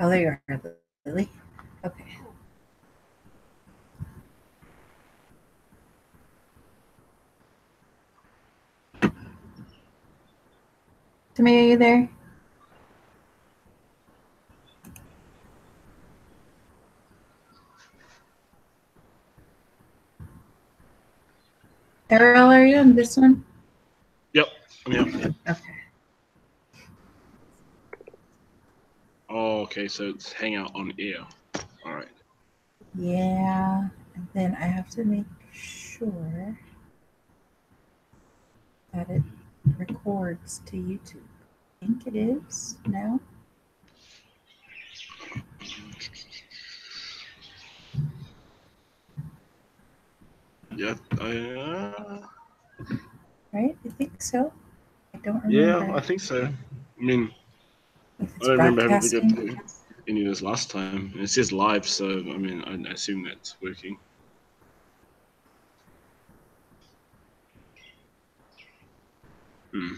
Oh, there you are, Lily. Okay. Tamia, are you there? Errol, are you on this one? Yep. Yeah. Okay. Oh, okay, so it's Hangout on air. All right. Yeah, and then I have to make sure that it records to YouTube. I think it is now. Yeah. Right? I think so. I don't remember. Yeah, I think so. I mean, If I it's don't remember having to go broadcasting. to any of this last time. It says live, so I mean, I assume that's working. Hmm.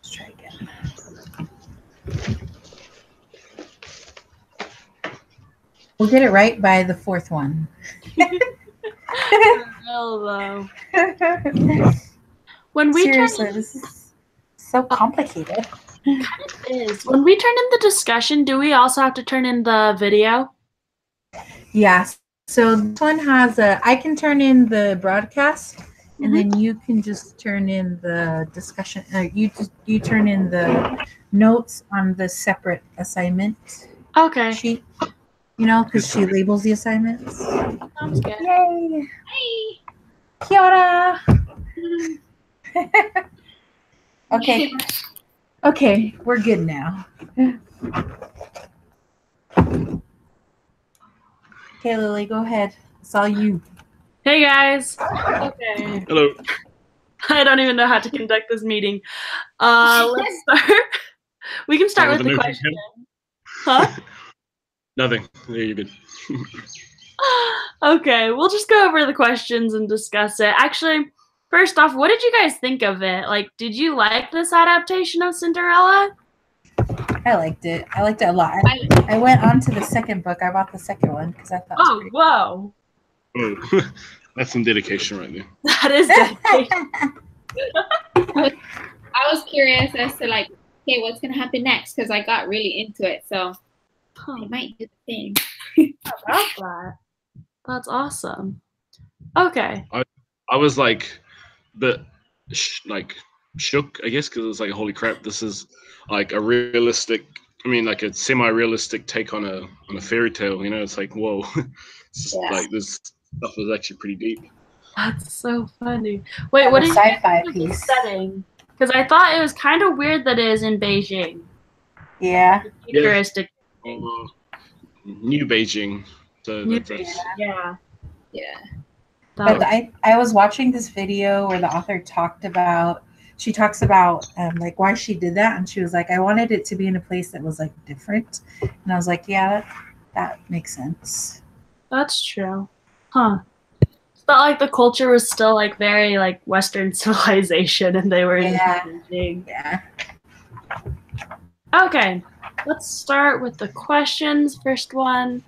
Let's try again. We'll get it right by the fourth one. Hello. Seriously, this is so complicated. It kind of is. When we turn in the discussion, do we also have to turn in the video? Yes. So this one has I can turn in the broadcast, and then you can just turn in the discussion. You turn in the notes on the separate assignment sheet. You know, because she labels the assignments. Sounds good. Yay! Hey. Kia ora. Okay. Okay, we're good now. Okay, Lily, go ahead. It's all you. Hey, guys. Okay. Hello. I don't even know how to conduct this meeting. Let's start. We can start with the question. Huh? Nothing. There you go. Okay, we'll just go over the questions and discuss it. Actually, first off, what did you guys think of it? Like, did you like this adaptation of Cinderella? I liked it. I liked it a lot. I went on to the second book. I bought the second one because I thought. Oh, whoa! Oh, that's some dedication right there. That is dedication. I was curious as to like, okay, what's gonna happen next? Because I got really into it, so I might do the thing. About that. That's awesome. Okay. I was like, shook, I guess, because it was like, holy crap, this is like a realistic. I mean, like a semi-realistic take on a fairy tale. You know, it's like, whoa, it's just, like this stuff is actually pretty deep. That's so funny. Wait, what is sci-fi piece setting? Because I thought it was kind of weird that it is in Beijing. Yeah. Futuristic. New Beijing. So yeah. But I was watching this video where the author talks about like why she did that, and she was like, I wanted it to be in a place that was like different, and I was like, yeah, that makes sense. That's true. Huh. It's not like the culture was still like very like Western civilization, and they were in Beijing. Yeah. Okay, let's start with the questions. First one.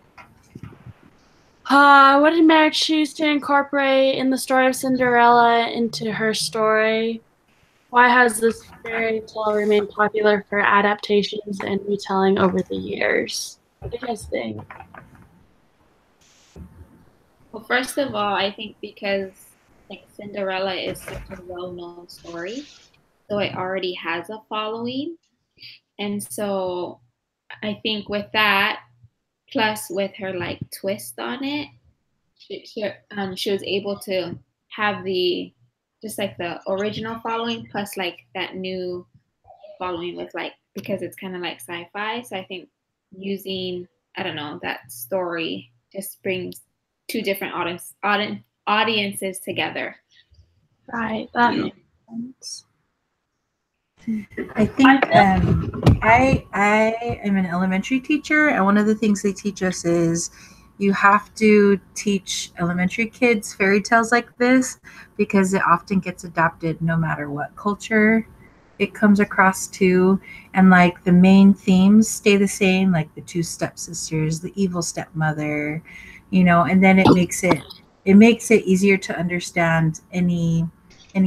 What did Mary choose to incorporate in the story of Cinderella into her story? Why has this fairy tale remained popular for adaptations and retelling over the years? What do you guys think? Well, first of all, I think because like Cinderella is such a well-known story, so it already has a following, and so I think with that, plus with her like twist on it, she was able to have the just like the original following plus like that new following with like because it's kind of like sci-fi. So I think using that story just brings two different audiences together. Right, that makes sense. I think I am an elementary teacher, and one of the things they teach us is you have to teach elementary kids fairy tales like this because it often gets adopted no matter what culture it comes across to. And like the main themes stay the same, like the two stepsisters, the evil stepmother, and then it makes it easier to understand any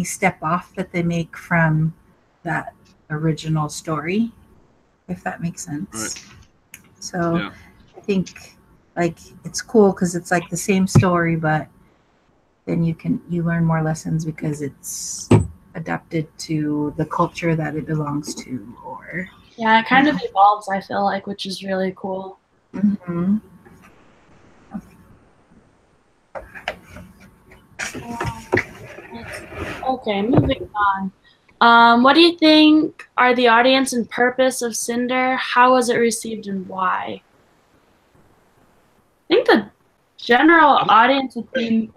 step off that they make from that original story, if that makes sense. Right. So Yeah. I think like it's cool because it's like the same story, but then you learn more lessons because it's adapted to the culture that it belongs to, or Yeah, it kind of evolves, I feel like, which is really cool. Mhm. Okay, moving on. What do you think are the audience and purpose of Cinder? How was it received and why? I think the general audience would be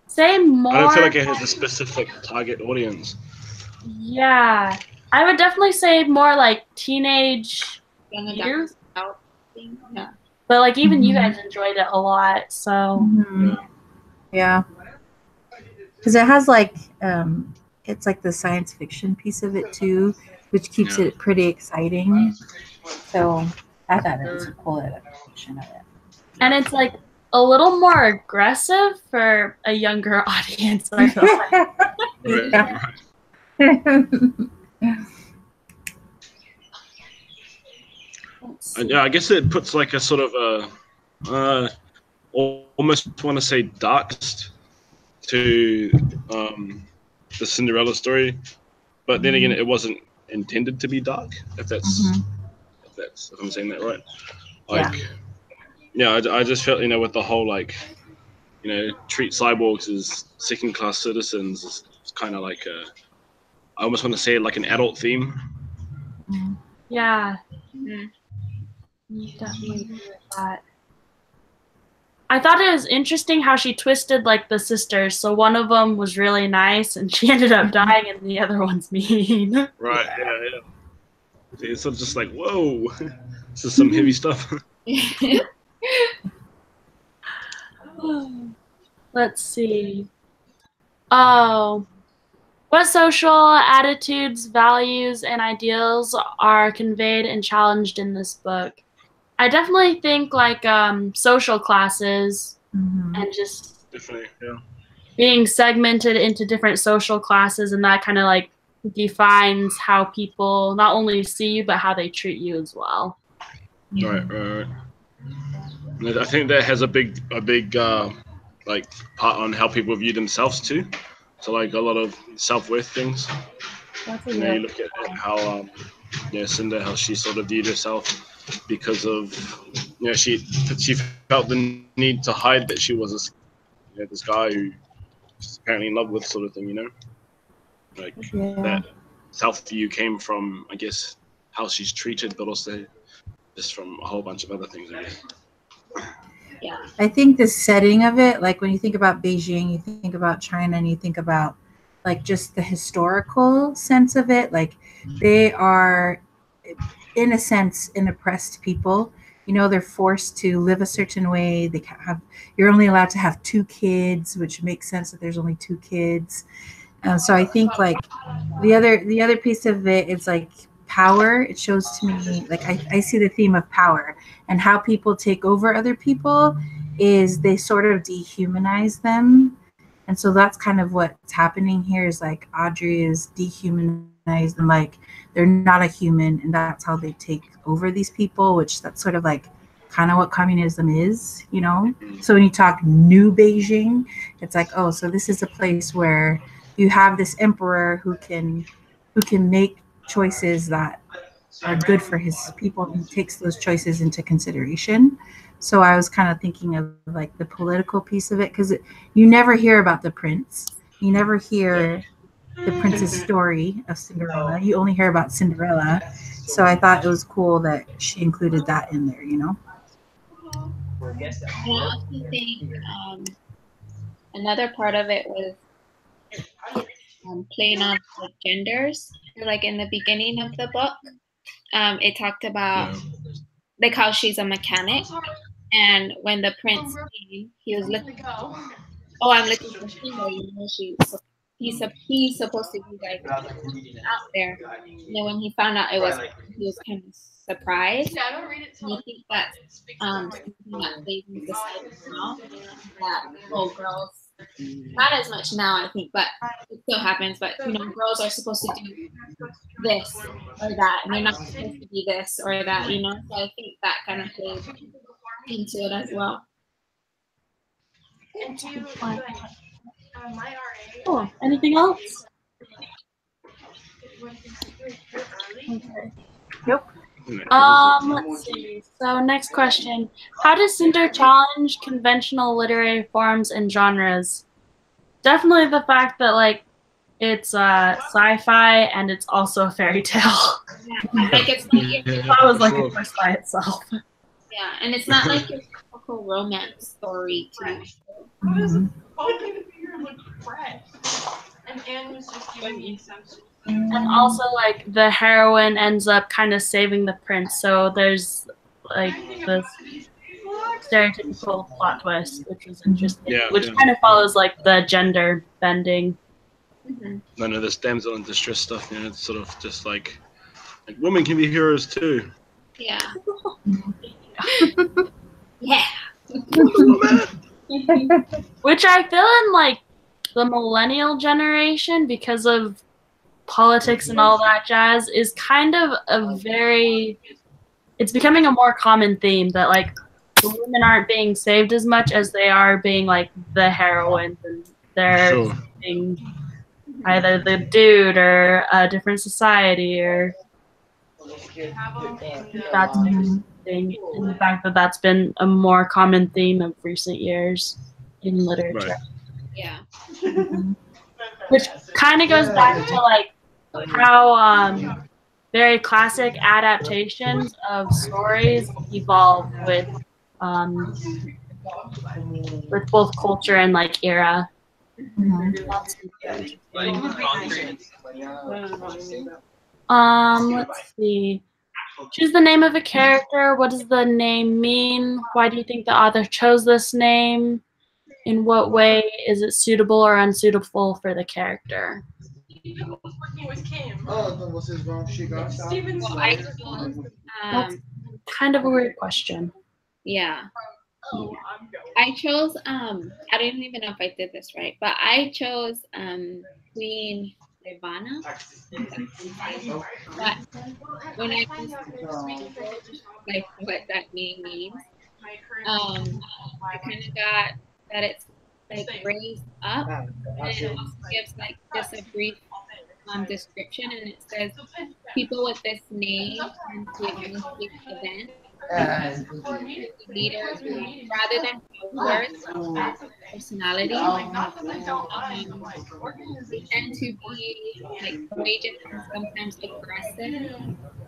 say more. I don't feel like it has a specific target audience. Yeah, I would definitely say more like teenage youth. Yeah. But like even you guys enjoyed it a lot, so Yeah, because it has like it's like the science fiction piece of it too, which keeps it pretty exciting. So I thought it was a cool adaptation of it. and it's like a little more aggressive for a younger audience. I feel like. Yeah, I guess it puts like a sort of a almost want to say darkest to the Cinderella story, but then again, it wasn't intended to be dark. If I'm saying that right, like I just felt with the whole like treat cyborgs as second class citizens is kind of like I almost want to say like an adult theme. Yeah. Definitely agree with that. I thought it was interesting how she twisted like the sisters. So one of them was really nice and she ended up dying and the other one's mean. Right, yeah. It's sort of just like, whoa, this is some heavy stuff. Let's see. Oh, what social attitudes, values, and ideals are conveyed and challenged in this book? I definitely think like social classes and just Definitely, yeah. being segmented into different social classes, and that kind of like defines how people not only see you but how they treat you as well. Right. I think that has a big like part on how people view themselves too. So like a lot of self-worth things. You look at how Cinder, how she sort of viewed herself because of she felt the need to hide that she was this guy who she's apparently in love with, sort of thing. Like that self view came from, I guess, how she's treated, but also just from a whole bunch of other things, I guess. Yeah. I think the setting of it, like when you think about Beijing, you think about China, and you think about like just the historical sense of it, like they are, in a sense, an oppressed people. They're forced to live a certain way. You're only allowed to have 2 kids, which makes sense that there's only 2 kids. So I think like the other piece of it is like power. It shows to me like I see the theme of power and how people take over other people is they sort of dehumanize them. And so that's kind of what's happening here is like Audrey is dehumanized and like they're not a human, and that's how they take over these people, which that's sort of like kind of what communism is. So when you talk new Beijing, it's like, oh, so this is a place where you have this emperor who can make choices that are good for his people and takes those choices into consideration. So I was kind of thinking of like the political piece of it because you never hear about the prince. You never hear the prince's story of Cinderella. You only hear about Cinderella. So I thought it was cool that she included that in there. I also think another part of it was playing on the genders. Like in the beginning of the book, it talked about like how she's a mechanic, and when the prince came, he was looking. Oh, I'm looking for Cinder. You know, he's supposed to be like out there. And then when he found out it was, he was kind of surprised. And I think that's something that plays into society now. That girls, not as much now, I think, but it still happens. But girls are supposed to do this or that, and they're not supposed to be this or that. So I think that kind of plays into it as well. Cool. Anything else? Okay. Nope. Let's see. So next question. How does Cinder challenge conventional literary forms and genres? Definitely the fact that it's sci-fi and it's also a fairy tale. Yeah, like it's not that was like a quest by itself. Yeah, and it's not like your typical romance story too. Mhm. And also, the heroine ends up kind of saving the prince, so there's this stereotypical plot twist, which was interesting, which kind of follows the gender bending. None of this damsel in distress stuff. It's sort of just like women can be heroes too. Yeah. Yeah. Which I feel in the millennial generation, because of politics and all that jazz, is kind of it's becoming a more common theme that the women aren't being saved as much as they are being the heroines, and they're being either the dude or a different society, or that's interesting. And the fact that that's been a more common theme of recent years in literature. Right. Yeah. Which kind of goes back to how very classic adaptations of stories evolve with both culture and era. Let's see. Choose the name of a character. What does the name mean? Why do you think the author chose this name? In what way is it suitable or unsuitable for the character? That's kind of a weird question. Yeah. I chose I don't even know if I did this right, but I chose Queen Ivana. But when I what that name means, I kind of got that it's raised up, and it also gives just a brief description, and it says people with this name tend to administrate events. Leaders rather than followers, personality. They tend to be courageous and sometimes aggressive,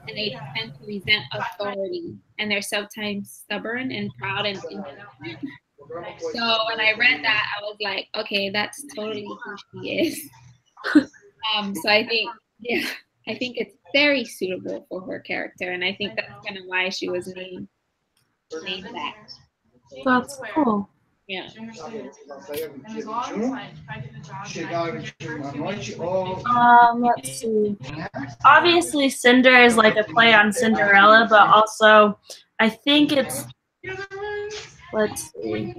and they tend to resent authority, and they're sometimes stubborn and proud and independent. So when I read that, I was like, okay, that's totally who she is. So I think, I think it's very suitable for her character, and I think that's kind of why she was named that. That's cool. Yeah. Let's see. Obviously, Cinder is a play on Cinderella, but also I think it's, let's see,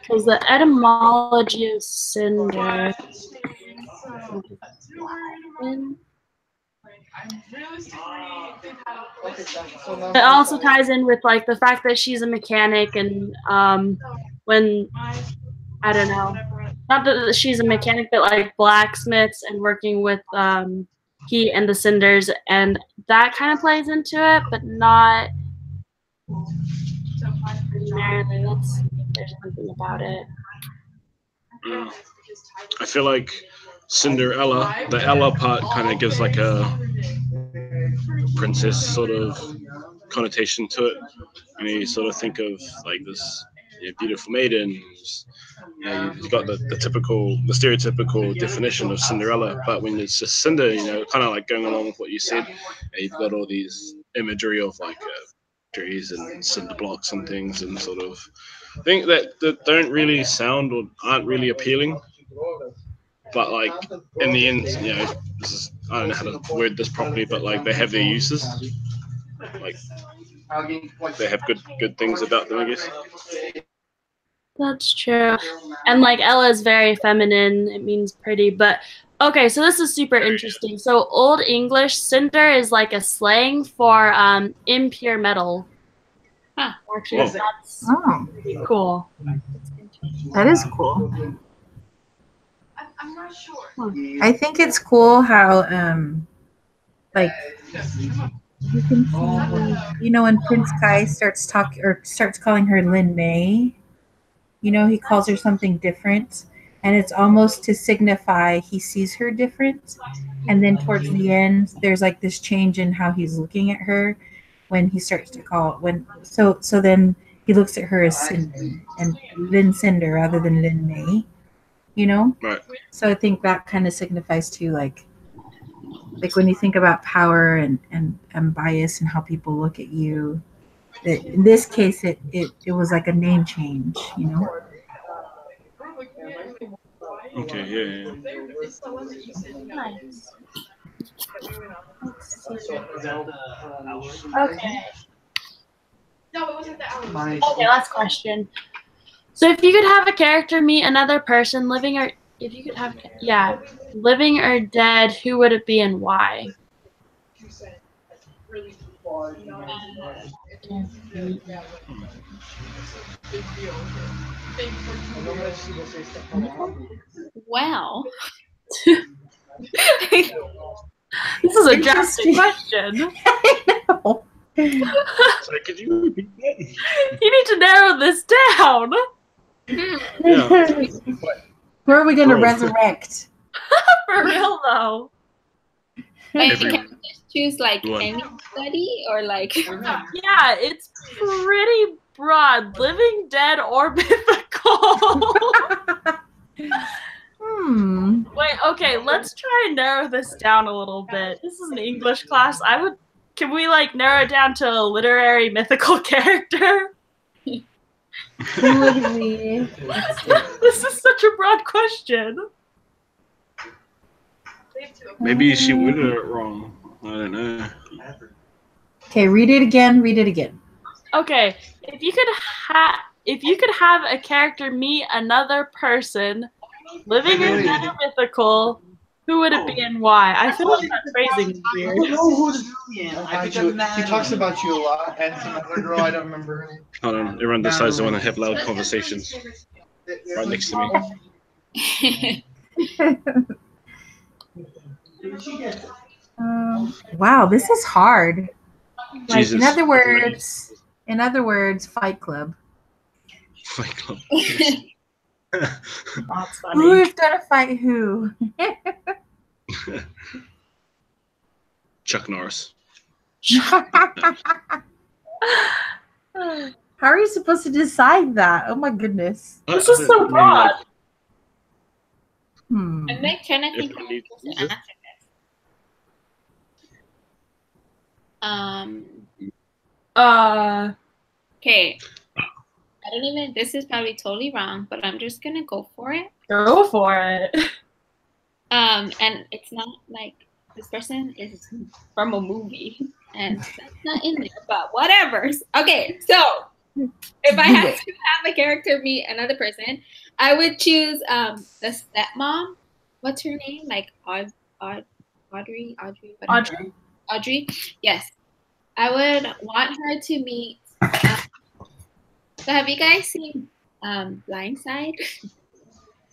because the etymology of Cinder. It also ties in with the fact that she's a mechanic, and when I don't know, not that she's a mechanic, but blacksmiths and working with heat and the cinders, and that kind of plays into it, but not primarily. There's something about it. I feel like Cinderella, the Ella part kind of gives a princess sort of connotation to it. You sort of think of this beautiful maiden. You've got the stereotypical definition of Cinderella, but when it's just Cinder, kind of going along with what you said, you've got all these imagery of factories and cinder blocks and things, and sort of think that don't really sound or aren't really appealing. But like in the end, this is, I don't know how to word this properly, but like they have their uses. Like they have good things about them, I guess. That's true. And like Ella is very feminine. It means pretty. But okay, so this is super interesting. So Old English, cinder is like a slang for impure metal. Huh. Actually, that's pretty cool. That is cool. I'm not sure. I think it's cool how like you can see, when Prince Kai starts calling her Lin Mei, he calls her something different, and it's almost to signify he sees her different. And then towards the end, there's like this change in how he's looking at her when he starts to call so then he looks at her as Cinder and Lin Cinder rather than Lin Mei, Right. So I think that kind of signifies too, like when you think about power and bias and how people look at you, that in this case it was like a name change, Okay, yeah. Nice. Okay. Okay, last question. So if you could have a character meet another person, living or dead, who would it be and why? Well, This is a drastic question. I know. Sorry, could you repeat that? You need to narrow this down. Yeah. Who are we going to Bro. resurrect? For real though. like, Every- can we just choose like One. anybody or like? Yeah, it's pretty broad. Living, dead, or mythical. Wait, okay, let's try and narrow this down a little bit. This is an English class. Can we like narrow it down to a literary mythical character? Who would we? This is such a broad question. Maybe she worded it wrong. I don't know. Okay, read it again. Okay, if you could have a character meet another person, living or dead or mythical, who would it be and why? I feel like that phrasing is weird. He talks about you a lot, and some other girl, I don't remember her name. Hold on, everyone decides they want to have loud conversations right next to me. Wow, this is hard. Like, Jesus. in other words, Fight Club. Fight Club. That's funny. Who's gonna fight who? Chuck Norris. How are you supposed to decide that? Oh my goodness. This is so broad. I'm like trying to think If of we need how to to use answer it. this. Okay. I don't even. This is probably totally wrong, but I'm just gonna go for it. Go for it. And it's not like this person is from a movie, and that's not in there. But whatever. Okay, so if I had to have a character meet another person, I would choose the stepmom. What's her name? Like Audrey. Whatever. Audrey. Yes, I would want her to meet. So have you guys seen Blindside?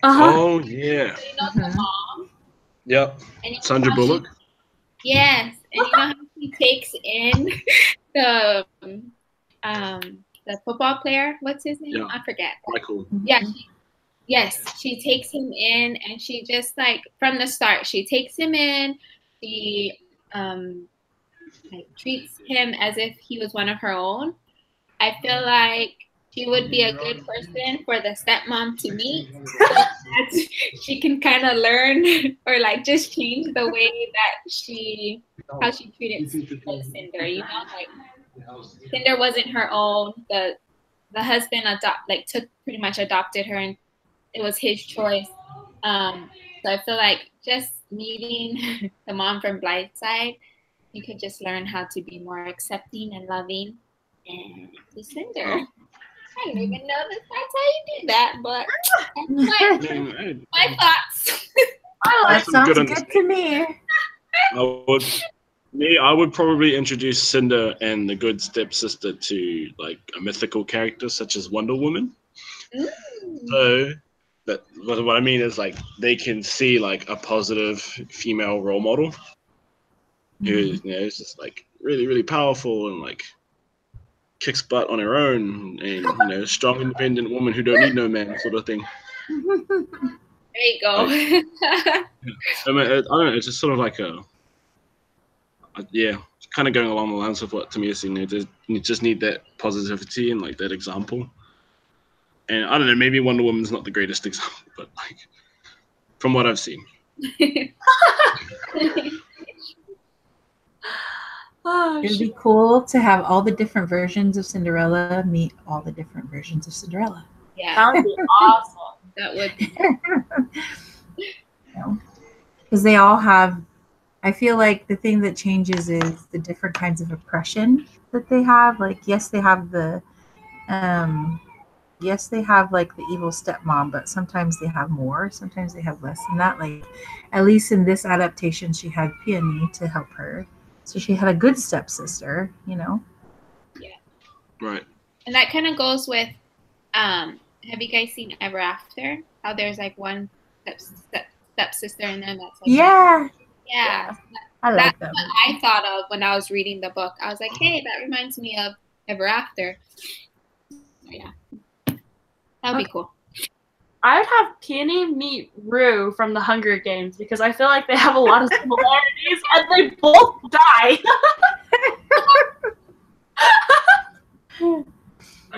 Oh yeah. You know the mom. Yep. And you know Sandra how Bullock. Yes, and you know how she takes in the football player. What's his name? Yeah. I forget. Michael. Yeah. She takes him in, and she just like from the start, she takes him in. She like treats him as if he was one of her own. I feel like she would be a good person for the stepmom to meet, so that she can kind of learn or like just change the way that how she treated Cinder. You know, like Cinder wasn't her own. The husband pretty much adopted her, and it was his choice. So I feel like just meeting the mom from Blindside, you could just learn how to be more accepting and loving. And to Cinder, I don't even know that's how you do that, but that's my thoughts. That sounds good to me. I would probably introduce Cinder and the good stepsister to like a mythical character such as Wonder Woman. So what I mean is like they can see like a positive female role model who is just like really, really powerful and like kicks butt on her own and strong, independent woman who don't need no man sort of thing. There you go. Like, I mean, I don't know. It's just sort of like kind of going along the lines of what Tamiya said. You just need that positivity and like that example. And I don't know, maybe Wonder Woman's not the greatest example, but like from what I've seen. It'd be cool to have all the different versions of Cinderella meet all the different versions of Cinderella. Yeah, that would be awesome. That would be. Because they all have, I feel like the thing that changes is the different kinds of oppression that they have. Like, yes, they have like the evil stepmom, but sometimes they have more, sometimes they have less than that. Like, at least in this adaptation, she had Peony to help her. So she had a good stepsister, Yeah. Right. And that kind of goes with, have you guys seen Ever After? How there's like one stepsister and then that's like Yeah. I like that's that. what I thought of when I was reading the book. I was like, hey, that reminds me of Ever After. Yeah. That'd be cool. I would have Peony meet Rue from the Hunger Games because I feel like they have a lot of similarities and they both die.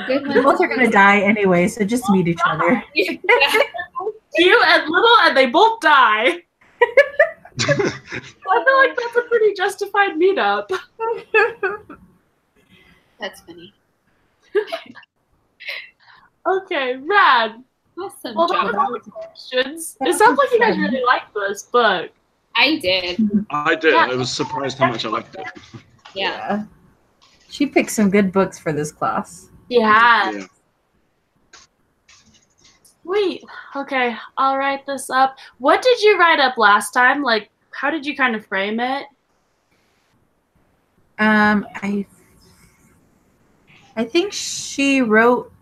They both are going to die anyway, so just meet each other. Cute and little, and they both die. I feel like that's a pretty justified meetup. That's funny. Okay, rad. Awesome. Well, that was all the questions. It sounds like you guys really liked this book. I did. I did. Yeah. I was surprised how much I liked it. Yeah. She picked some good books for this class. Yeah. Sweet. Okay, I'll write this up. What did you write up last time? Like, how did you kind of frame it? I think she wrote,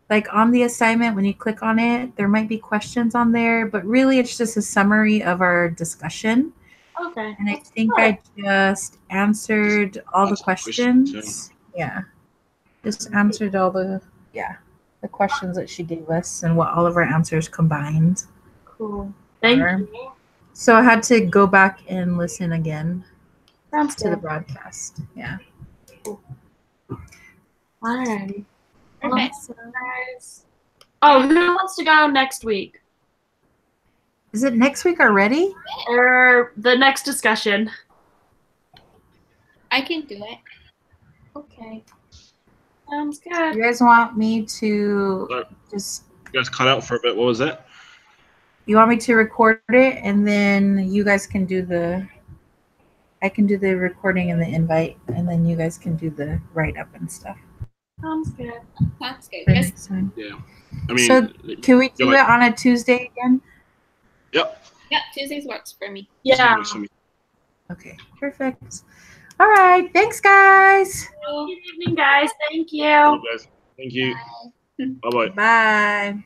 like, on the assignment, when you click on it, there might be questions on there, but really it's just a summary of our discussion. Okay. And I think I just answered all the questions. Yeah. Just answered all the questions that she gave us and what all of our answers combined. Cool. Thank you. So I had to go back and listen again Sounds to the good. broadcast. Yeah. Alright. Perfect. Guys. Oh, who wants to go next week? Is it next week already? Or the next discussion? I can do it. Okay. Sounds good. You guys want me to just... You guys cut out for a bit. What was that? You want me to record it and then you guys can do the... I can do the recording and the invite and then you guys can do the write-up and stuff. Sounds good. That's good. For Yes. next time. Yeah. I mean, So can we do it on a Tuesday again? Yep. Yeah, Tuesdays works for me. Yeah. Okay, perfect. All right, thanks, guys. Good evening, guys. Thank you. Hello, guys. Thank you. Bye-bye. Bye.